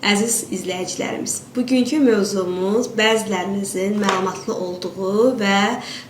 Əziz izləyicilərimiz, bugünkü mövzumuz bəzilərinizin məlumatlı olduğu və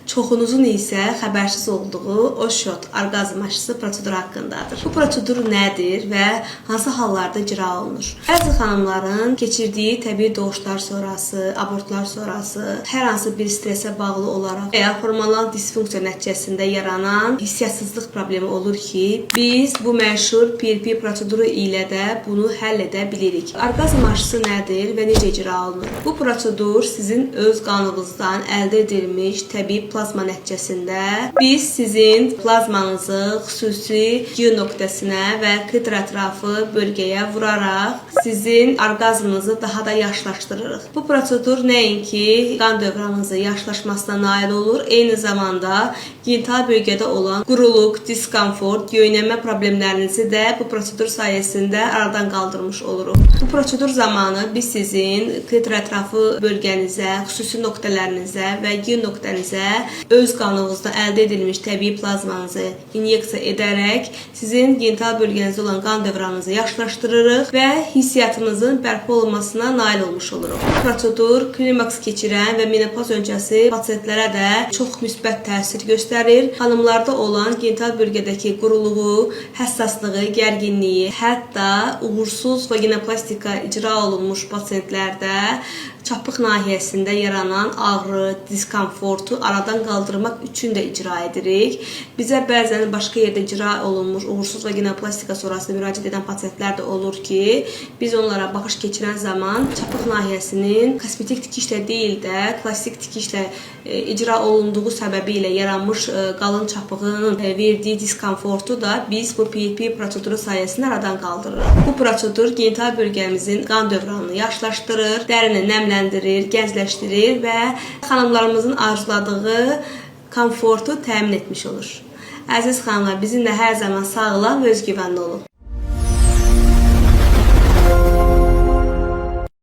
çoxunuzun isə xəbərsiz olduğu OSHOT orqazm aşısı proseduru haqqındadır. Bu prosedur nədir və hansı hallarda icra olunur? Bəzi xanımların keçirdiyi təbii doğuşlar sonrası, abortlar sonrası, hər hansı bir stresə bağlı olaraq və ya hormonal disfunksiya nəticəsində yaranan hissiyatsızlıq problemi olur ki, biz bu məşhur PRP proseduru ilə də bunu həll edə bilirik. Orqazm aşısı nədir və necə icra olunur? Bu prosedur sizin öz qanınızdan əldə edilmiş təbii plazma nəticəsində biz sizin plazmanızı xüsusi G nöqtəsinə və klitoris ətrafı bölgəyə vuraraq sizin orqazmınızı daha da yaşlaşdırırıq. Bu prosedur nəinki qan dövranınızın yaşlaşmasına nail olur, eyni zamanda genital bölgədə olan quruluq, diskomfort, göynəmə problemlərinizi də bu prosedur sayəsində aradan qaldırmış oluruq. Bu prosedur zamanı biz sizin klitoris ətrafı bölgənizə, xüsusi nöqtələrinizə və G nöqtənizə öz qanınızda əldə edilmiş təbii plazmanızı inyeksiya edərək sizin genital bölgənizdə olan qan dövranınızı yaşlaşdırırıq və hissiyatınızın bərpa olunmasına nail olmuş oluruq. Bu prosedur klimaks keçirən və menopoz öncəsi pasientlərə də çox müsbət təsir göstərir. Xanımlarda olan genital bölgədəki quruluğu, həssaslığı, gərginliyi, hətta uğursuz vaginoplastika icra olunmuş pasientlərdə çapıq nahiyəsində yaranan ağrı, diskomfortu aradan qaldırmaq üçün də icra edirik. Bizə bəzən başqa yerdə icra olunmuş uğursuz vaginoplastika sonrası müraciət edən pasientlər də olur ki, biz onlara baxış keçirən zaman çapıq nahiyəsinin kosmetik tikişlə deyil də klassik tikişlə icra olunduğu səbəbilə yaranmış qalın çapığının verdiyi diskomfortu da biz bu PRP proseduru sayəsində aradan qaldırırıq. Bu prosedur genital bölgəmizin qan dövranını yaşlaşdırır, dərini nəmləndirir, gəncləşdirir və xanımlarımızın arzuladığı komfortu təmin etmiş olur. Əziz xanımlar, bizimlə hər zaman sağlam və özgüvənli olun.